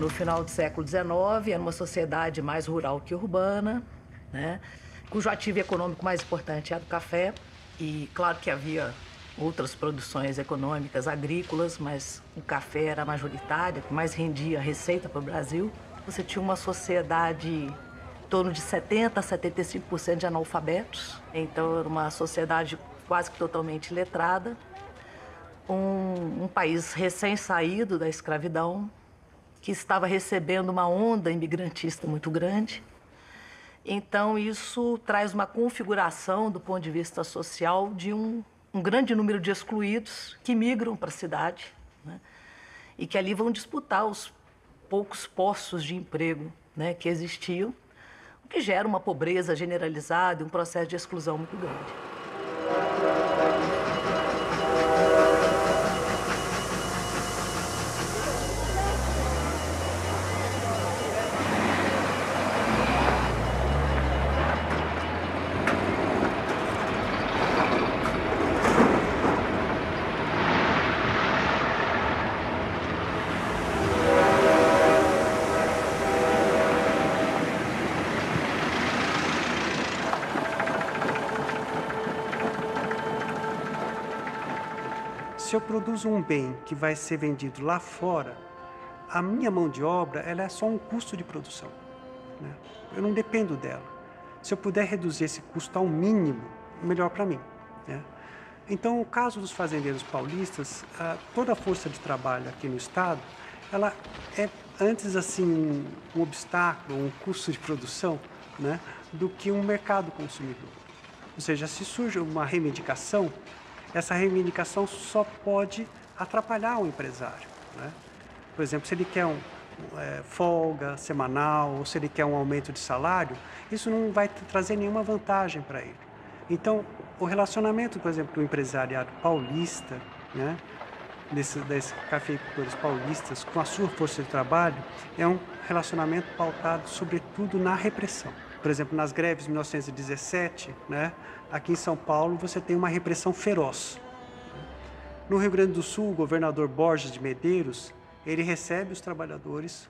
no final do século XIX, era uma sociedade mais rural que urbana, né? Cujo ativo econômico mais importante era o café. E claro que havia outras produções econômicas agrícolas, mas o café era majoritário, que mais rendia receita para o Brasil. Você tinha uma sociedade em torno de 70% a 75% de analfabetos. Então, era uma sociedade quase que totalmente letrada. Um país recém-saído da escravidão, que estava recebendo uma onda imigrantista muito grande. Então, isso traz uma configuração, do ponto de vista social, de um grande número de excluídos que migram para a cidade, né? E que ali vão disputar os poucos postos de emprego, né, que existiam, o que gera uma pobreza generalizada e um processo de exclusão muito grande. Se eu produzo um bem que vai ser vendido lá fora, a minha mão de obra ela é só um custo de produção, né? Eu não dependo dela. Se eu puder reduzir esse custo ao mínimo, melhor para mim, né? Então, o caso dos fazendeiros paulistas, toda a força de trabalho aqui no estado, ela é antes assim um obstáculo, um custo de produção, né, do que um mercado consumidor. Ou seja, se surge uma reivindicação, essa reivindicação só pode atrapalhar o empresário, né? Por exemplo, se ele quer folga semanal ou se ele quer um aumento de salário, isso não vai trazer nenhuma vantagem para ele. Então, o relacionamento, por exemplo, do empresariado paulista, né, desses cafeicultores paulistas com a sua força de trabalho, é um relacionamento pautado, sobretudo, na repressão. Por exemplo, nas greves de 1917, né, aqui em São Paulo, você tem uma repressão feroz. No Rio Grande do Sul, o governador Borges de Medeiros, ele recebe os trabalhadores,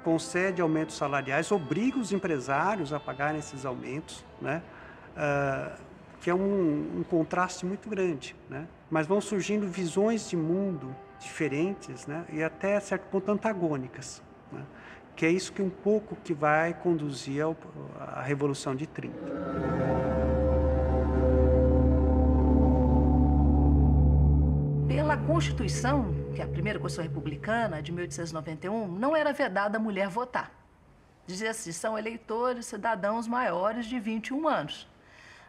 concede aumentos salariais, obriga os empresários a pagarem esses aumentos, né, que é um contraste muito grande, né? Mas vão surgindo visões de mundo diferentes, né, e até certo ponto antagônicas, né? Que é isso que um pouco que vai conduzir à Revolução de 30. Pela Constituição, que é a primeira Constituição Republicana de 1891, não era vedada a mulher votar. Dizia assim, são eleitores cidadãos maiores de 21 anos.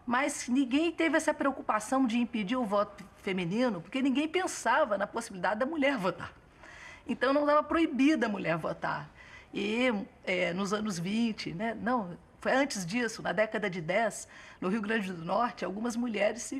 Mas ninguém teve essa preocupação de impedir o voto feminino, porque ninguém pensava na possibilidade da mulher votar. Então, não estava proibida a mulher votar. E nos anos 20, né? Não, foi antes disso, na década de 10, no Rio Grande do Norte, algumas mulheres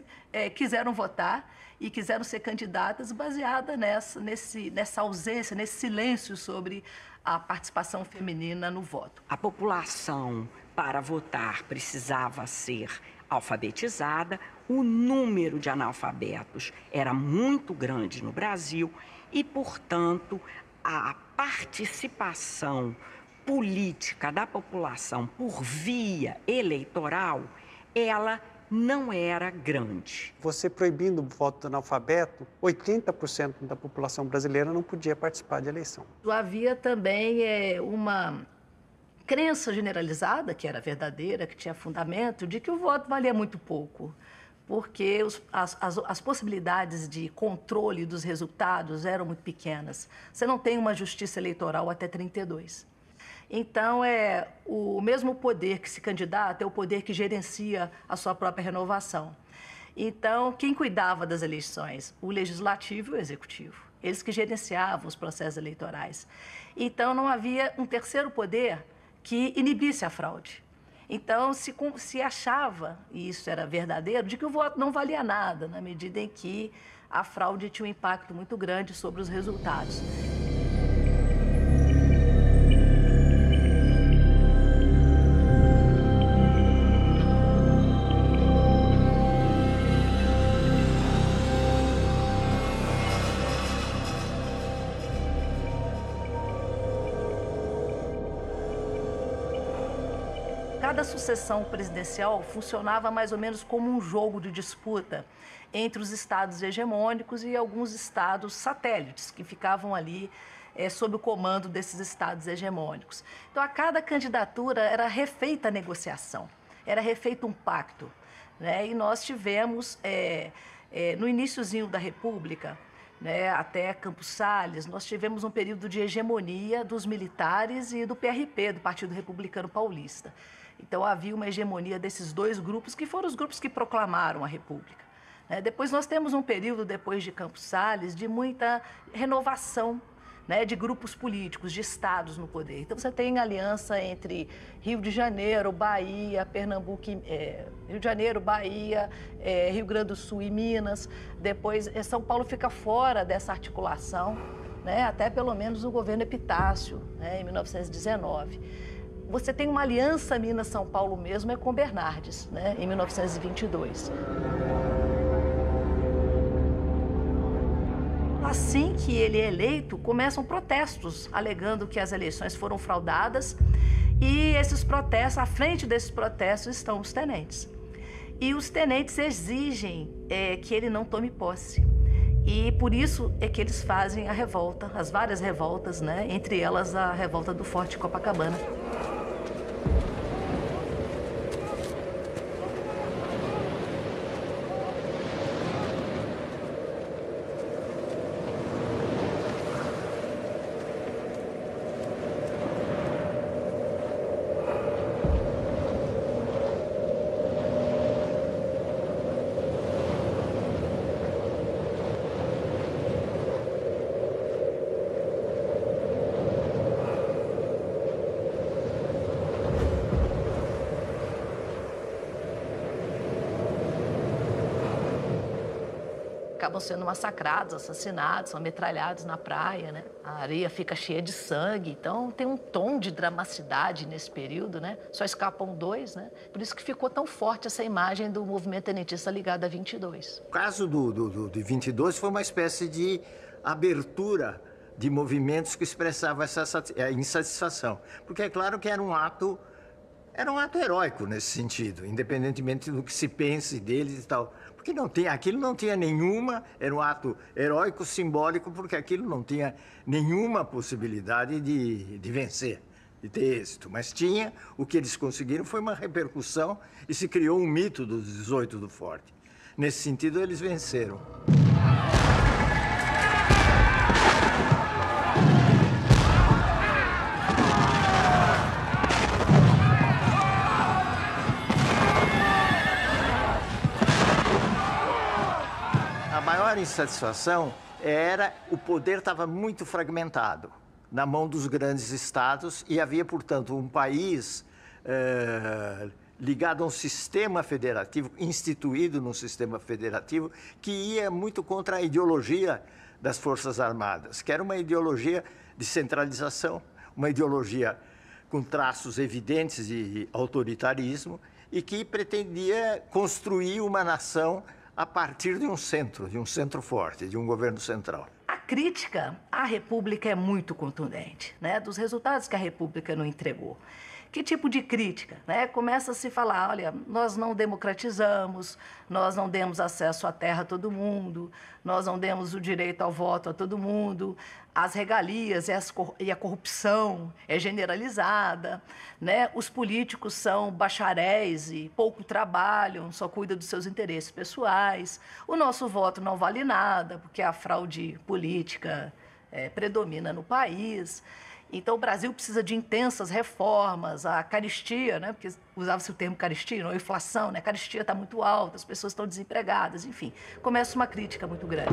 quiseram votar e quiseram ser candidatas baseada nessa ausência, nesse silêncio sobre a participação feminina no voto. A população, para votar, precisava ser alfabetizada, o número de analfabetos era muito grande no Brasil e, portanto, a participação política da população por via eleitoral, ela não era grande. Você proibindo o voto do analfabeto, 80% da população brasileira não podia participar de eleição. Havia também uma crença generalizada, que era verdadeira, que tinha fundamento, de que o voto valia muito pouco, porque as possibilidades de controle dos resultados eram muito pequenas. Você não tem uma justiça eleitoral até 32. Então, o mesmo poder que se candidata é o poder que gerencia a sua própria renovação. Então, quem cuidava das eleições? O Legislativo e o Executivo. Eles que gerenciavam os processos eleitorais. Então, não havia um terceiro poder que inibisse a fraude. Então, se achava, e isso era verdadeiro, de que o voto não valia nada, na medida em que a fraude tinha um impacto muito grande sobre os resultados. Cada sucessão presidencial funcionava mais ou menos como um jogo de disputa entre os estados hegemônicos e alguns estados satélites que ficavam ali sob o comando desses estados hegemônicos. Então, a cada candidatura era refeita a negociação, era refeito um pacto, né? E nós tivemos, no iniciozinho da República, né, até Campos Salles, nós tivemos um período de hegemonia dos militares e do PRP, do Partido Republicano Paulista. Então, havia uma hegemonia desses dois grupos, que foram os grupos que proclamaram a República. Depois nós temos um período, depois de Campos Salles, de muita renovação, né, de grupos políticos, de estados no poder. Então, você tem aliança entre Rio de Janeiro, Bahia, Pernambuco, Rio de Janeiro, Bahia, Rio Grande do Sul e Minas. Depois, São Paulo fica fora dessa articulação, né, até pelo menos o governo Epitácio, né, em 1919. Você tem uma aliança Minas-São Paulo mesmo, com Bernardes, né, em 1922. Assim que ele é eleito, começam protestos, alegando que as eleições foram fraudadas, e esses protestos, à frente desses protestos estão os tenentes. E os tenentes exigem que ele não tome posse. E por isso é que eles fazem a revolta, as várias revoltas, né? Entre elas a revolta do Forte Copacabana. Acabam sendo massacrados, assassinados, são metralhados na praia, né? A areia fica cheia de sangue, então tem um tom de dramaticidade nesse período, né? Só escapam 2, né? Por isso que ficou tão forte essa imagem do movimento tenentista ligado a 22. O caso de 22 foi uma espécie de abertura de movimentos que expressavam essa insatisfação, porque é claro que era um ato heróico nesse sentido, independentemente do que se pense deles e tal. Porque aquilo não tinha nenhuma, era um ato heróico, simbólico, porque aquilo não tinha nenhuma possibilidade de vencer, de ter êxito. Mas tinha, o que eles conseguiram foi uma repercussão e se criou um mito dos 18 do Forte. Nesse sentido, eles venceram. A maior insatisfação era o poder estava muito fragmentado na mão dos grandes estados e havia, portanto, um país ligado a um sistema federativo, instituído num sistema federativo, que ia muito contra a ideologia das Forças Armadas, que era uma ideologia de centralização, uma ideologia com traços evidentes de autoritarismo e que pretendia construir uma nação a partir de um centro forte, de um governo central. A crítica à República é muito contundente, né? Dos resultados que a República não entregou. Que tipo de crítica? Né? Começa a se falar, olha, nós não democratizamos, nós não demos acesso à terra a todo mundo, nós não demos o direito ao voto a todo mundo, as regalias e a corrupção é generalizada, né? Os políticos são bacharéis e pouco trabalham, só cuidam dos seus interesses pessoais, o nosso voto não vale nada, porque a fraude política predomina no país. Então, o Brasil precisa de intensas reformas, a caristia, né? Porque usava-se o termo caristia, não a inflação, né? A caristia está muito alta, as pessoas estão desempregadas, enfim. Começa uma crítica muito grande.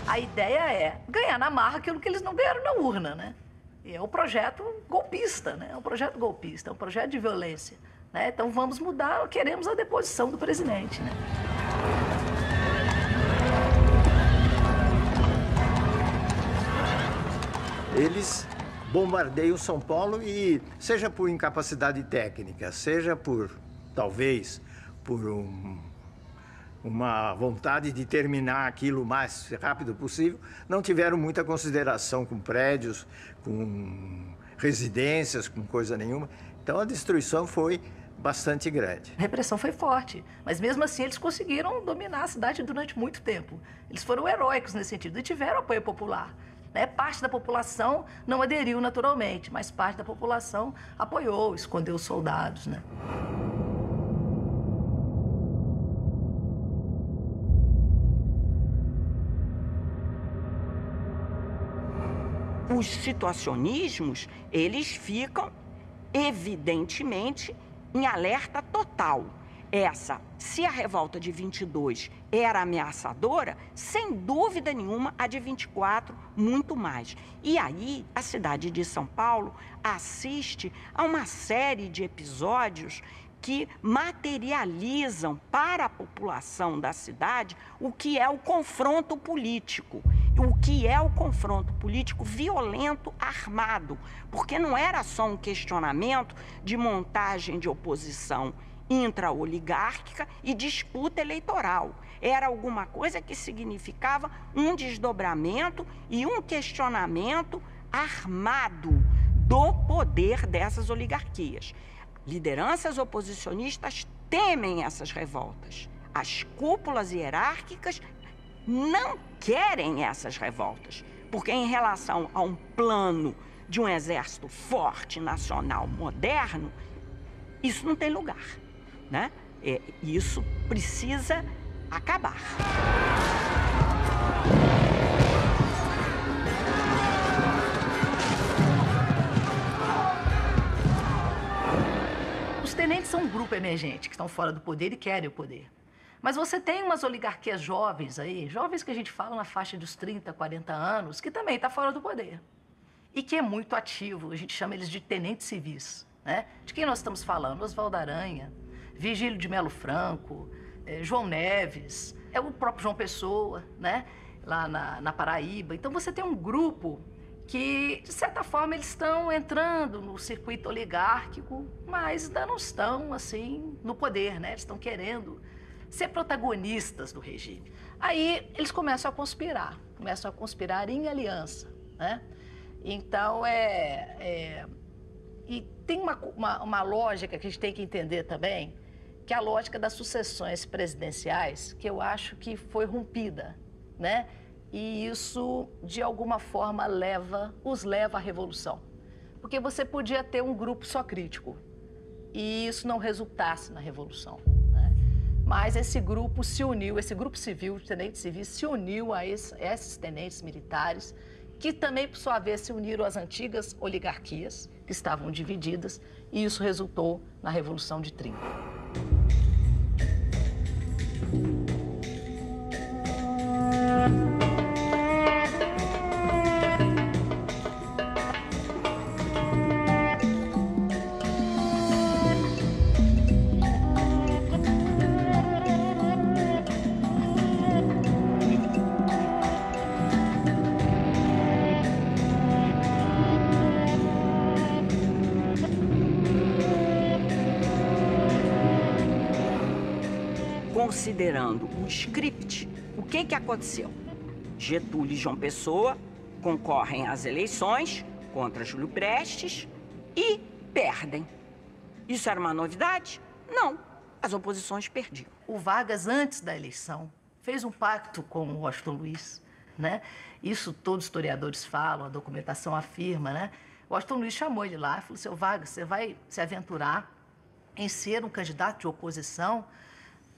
A ideia é ganhar na marra aquilo que eles não ganharam na urna, né? É um projeto golpista, né? É um projeto golpista, é um projeto de violência, né? Então vamos mudar, queremos a deposição do presidente, né? Eles bombardeiam São Paulo e, seja por incapacidade técnica, seja por, talvez, por uma vontade de terminar aquilo o mais rápido possível, não tiveram muita consideração com prédios, com residências, com coisa nenhuma. Então a destruição foi bastante grande. A repressão foi forte, mas mesmo assim eles conseguiram dominar a cidade durante muito tempo. Eles foram heróicos nesse sentido e tiveram apoio popular. Né? Parte da população não aderiu naturalmente, mas parte da população apoiou, escondeu os soldados. Né? Os situacionismos, eles ficam, evidentemente, em alerta total. Se a revolta de 22 era ameaçadora, sem dúvida nenhuma, a de 24, muito mais. E aí, a cidade de São Paulo assiste a uma série de episódios que materializam para a população da cidade o que é o confronto político. O que é o confronto político violento, armado. Porque não era só um questionamento de montagem de oposição intra-oligárquica e disputa eleitoral. Era alguma coisa que significava um desdobramento e um questionamento armado do poder dessas oligarquias. Lideranças oposicionistas temem essas revoltas. As cúpulas hierárquicas não querem essas revoltas, porque em relação a um plano de um exército forte, nacional, moderno, isso não tem lugar, né? Isso precisa acabar. Os tenentes são um grupo emergente que estão fora do poder e querem o poder. Mas você tem umas oligarquias jovens aí, jovens que a gente fala na faixa dos 30, 40 anos, que também está fora do poder. E que é muito ativo, a gente chama eles de tenentes civis. Né? De quem nós estamos falando? Oswaldo Aranha, Virgílio de Melo Franco, João Neves, é o próprio João Pessoa, né? Lá na Paraíba. Então você tem um grupo que, de certa forma, eles estão entrando no circuito oligárquico, mas ainda não estão, assim, no poder, né? Eles estão querendo ser protagonistas do regime. Aí eles começam a conspirar em aliança, né? Então, e tem uma lógica que a gente tem que entender também, que é a lógica das sucessões presidenciais, que eu acho que foi rompida, né? E isso, de alguma forma, os leva à revolução. Porque você podia ter um grupo só crítico e isso não resultasse na revolução. Mas esse grupo se uniu, esse grupo civil, de tenentes civis, se uniu a esses tenentes militares, que também, por sua vez, se uniram às antigas oligarquias, que estavam divididas, e isso resultou na Revolução de 30. Considerando o script, o que aconteceu? Getúlio e João Pessoa concorrem às eleições contra Júlio Prestes e perdem. Isso era uma novidade? Não. As oposições perdiam. O Vargas, antes da eleição, fez um pacto com o Washington Luiz, né? Isso todos os historiadores falam, a documentação afirma, né? O Washington Luiz chamou ele lá e falou: seu Vargas, você vai se aventurar em ser um candidato de oposição?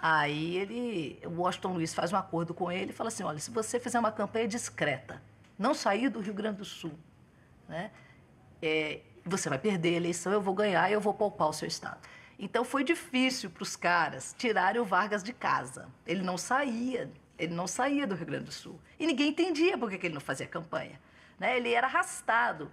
Aí o Washington Luiz faz um acordo com ele e fala assim: olha, se você fizer uma campanha discreta, não sair do Rio Grande do Sul, né, você vai perder a eleição, eu vou ganhar e eu vou poupar o seu estado. Então foi difícil para os caras tirarem o Vargas de casa. Ele não saía do Rio Grande do Sul. E ninguém entendia por que ele não fazia campanha. Né? Ele era arrastado.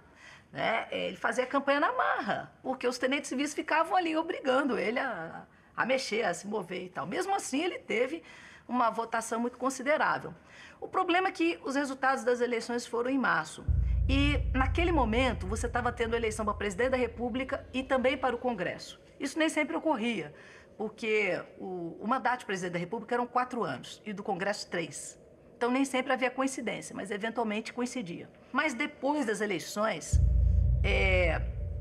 Né? Ele fazia campanha na marra, porque os tenentes civis ficavam ali obrigando ele a mexer, a se mover e tal. Mesmo assim, ele teve uma votação muito considerável. O problema é que os resultados das eleições foram em março. E, naquele momento, você estava tendo eleição para presidente da República e também para o Congresso. Isso nem sempre ocorria, porque o mandato de presidente da República eram 4 anos e do Congresso 3. Então nem sempre havia coincidência, mas eventualmente coincidia. Mas depois das eleições,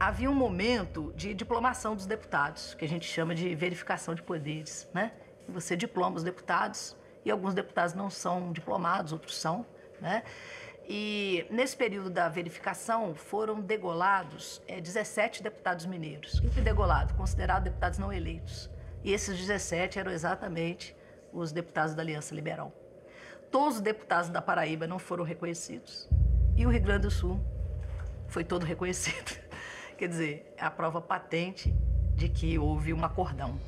havia um momento de diplomação dos deputados, que a gente chama de verificação de poderes, né? Você diploma os deputados, e alguns deputados não são diplomados, outros são, né? E nesse período da verificação foram degolados 17 deputados mineiros. O que é degolado? Considerado deputados não eleitos. E esses 17 eram exatamente os deputados da Aliança Liberal. Todos os deputados da Paraíba não foram reconhecidos. E o Rio Grande do Sul foi todo reconhecido. Quer dizer, é a prova patente de que houve um acordão.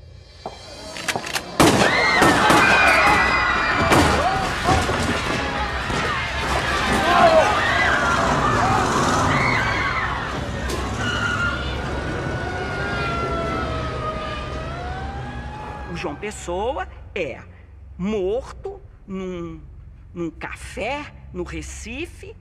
O João Pessoa é morto num café no Recife.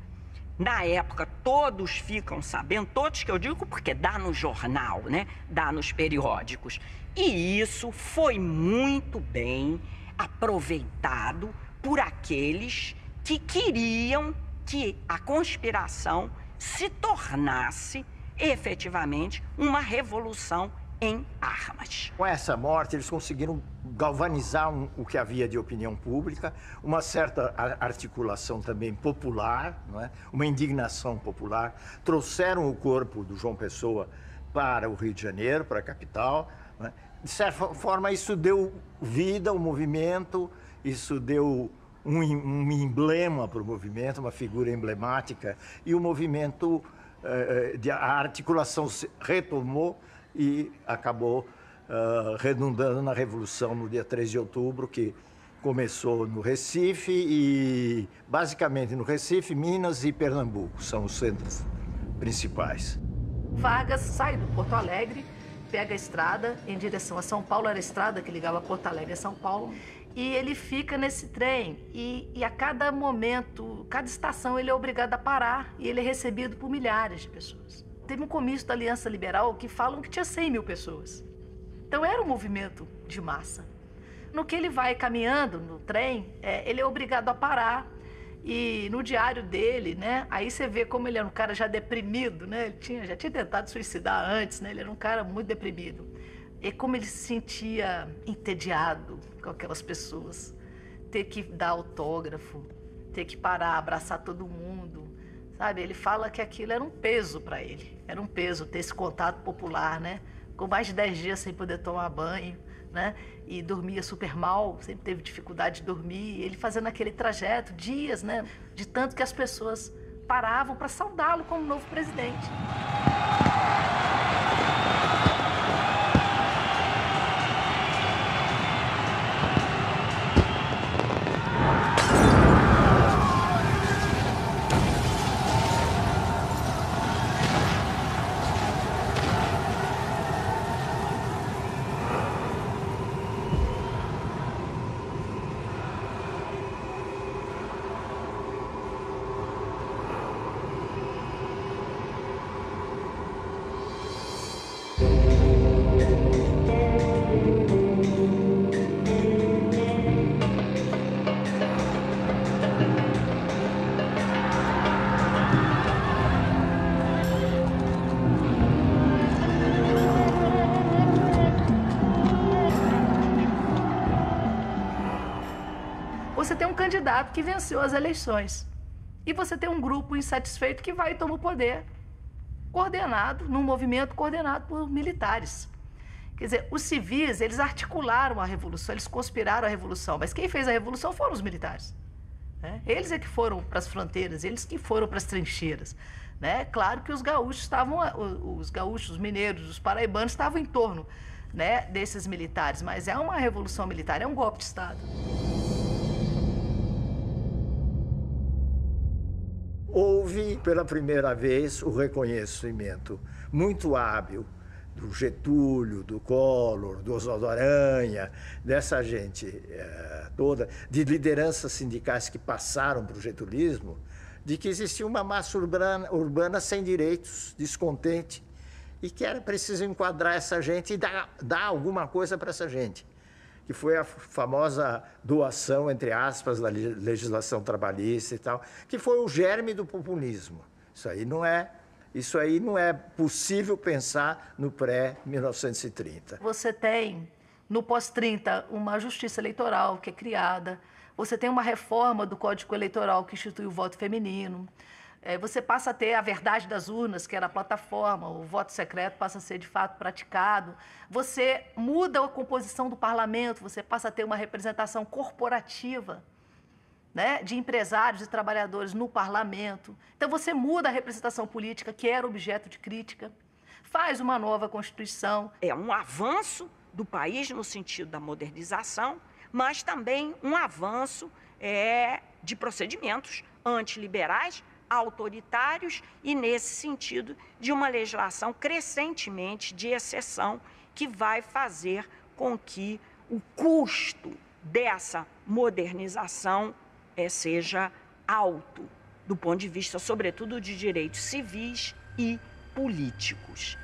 Na época, todos ficam sabendo, todos que eu digo porque dá no jornal, né? Dá nos periódicos. E isso foi muito bem aproveitado por aqueles que queriam que a conspiração se tornasse efetivamente uma revolução em armas. Com essa morte, eles conseguiram galvanizar o que havia de opinião pública, uma certa articulação também popular, não é? Uma indignação popular. Trouxeram o corpo do João Pessoa para o Rio de Janeiro, para a capital. Não é? De certa forma, isso deu vida ao movimento, isso deu um emblema para o movimento, uma figura emblemática, e o movimento, a articulação se retomou e acabou redundando na Revolução no dia 3 de outubro, que começou no Recife e, basicamente, no Recife, Minas e Pernambuco são os centros principais. Vargas sai do Porto Alegre, pega a estrada em direção a São Paulo, era a estrada que ligava Porto Alegre a São Paulo, e ele fica nesse trem e a cada momento, cada estação, ele é obrigado a parar e ele é recebido por milhares de pessoas. Teve um comício da Aliança Liberal que falam que tinha 100 mil pessoas. Então era um movimento de massa. No que ele vai caminhando no trem, ele é obrigado a parar. E no diário dele, né, aí você vê como ele era um cara já deprimido, né? Ele já tinha tentado suicidar antes, né? Ele era um cara muito deprimido. E como ele se sentia entediado com aquelas pessoas. Ter que dar autógrafo, ter que parar, abraçar todo mundo. Sabe, ele fala que aquilo era um peso para ele. Era um peso ter esse contato popular, né? Com mais de 10 dias sem poder tomar banho, né? E dormia super mal, sempre teve dificuldade de dormir. Ele fazendo aquele trajeto, dias, né? De tanto que as pessoas paravam para saudá-lo como novo presidente. Você tem um candidato que venceu as eleições. E você tem um grupo insatisfeito que vai e toma o poder, coordenado, num movimento coordenado por militares. Quer dizer, os civis, eles articularam a revolução, eles conspiraram a revolução, mas quem fez a revolução foram os militares. Né? Eles é que foram para as fronteiras, eles que foram para as trincheiras. Né? Claro que os gaúchos estavam, os mineiros, os paraibanos estavam em torno, né, desses militares, mas é uma revolução militar, é um golpe de Estado. Houve, pela primeira vez, o reconhecimento muito hábil do Getúlio, do Collor, do Oswaldo Aranha, dessa gente toda, de lideranças sindicais que passaram para o getulismo, de que existia uma massa urbana sem direitos, descontente, e que era preciso enquadrar essa gente e dar alguma coisa para essa gente, que foi a famosa doação, entre aspas, da legislação trabalhista e tal, que foi o germe do populismo. Isso aí não é possível pensar no pré-1930. Você tem, no pós-30, uma justiça eleitoral que é criada, você tem uma reforma do Código Eleitoral que institui o voto feminino, você passa a ter a verdade das urnas, que era a plataforma, o voto secreto passa a ser de fato praticado, você muda a composição do parlamento, você passa a ter uma representação corporativa, né, de empresários e trabalhadores no parlamento. Então você muda a representação política, que era objeto de crítica, faz uma nova Constituição. É um avanço do país no sentido da modernização, mas também um avanço de procedimentos antiliberais, autoritários e, nesse sentido, de uma legislação crescentemente de exceção que vai fazer com que o custo dessa modernização seja alto, do ponto de vista, sobretudo, de direitos civis e políticos.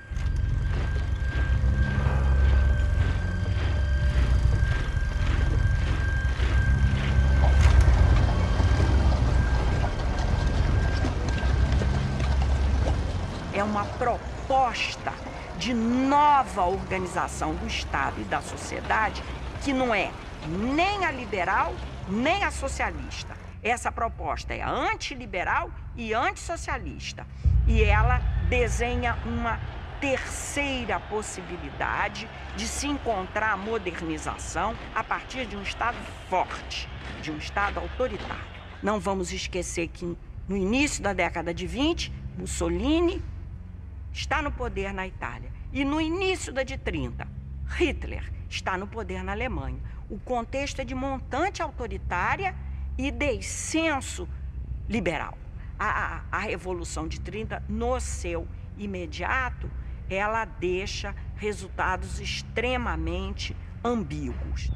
É uma proposta de nova organização do Estado e da sociedade que não é nem a liberal, nem a socialista. Essa proposta é antiliberal e antissocialista. E ela desenha uma terceira possibilidade de se encontrar a modernização a partir de um Estado forte, de um Estado autoritário. Não vamos esquecer que no início da década de 20, Mussolini está no poder na Itália. E no início da de 30, Hitler está no poder na Alemanha. O contexto é de montante autoritária e descenso liberal. A Revolução de 30, no seu imediato, ela deixa resultados extremamente ambíguos.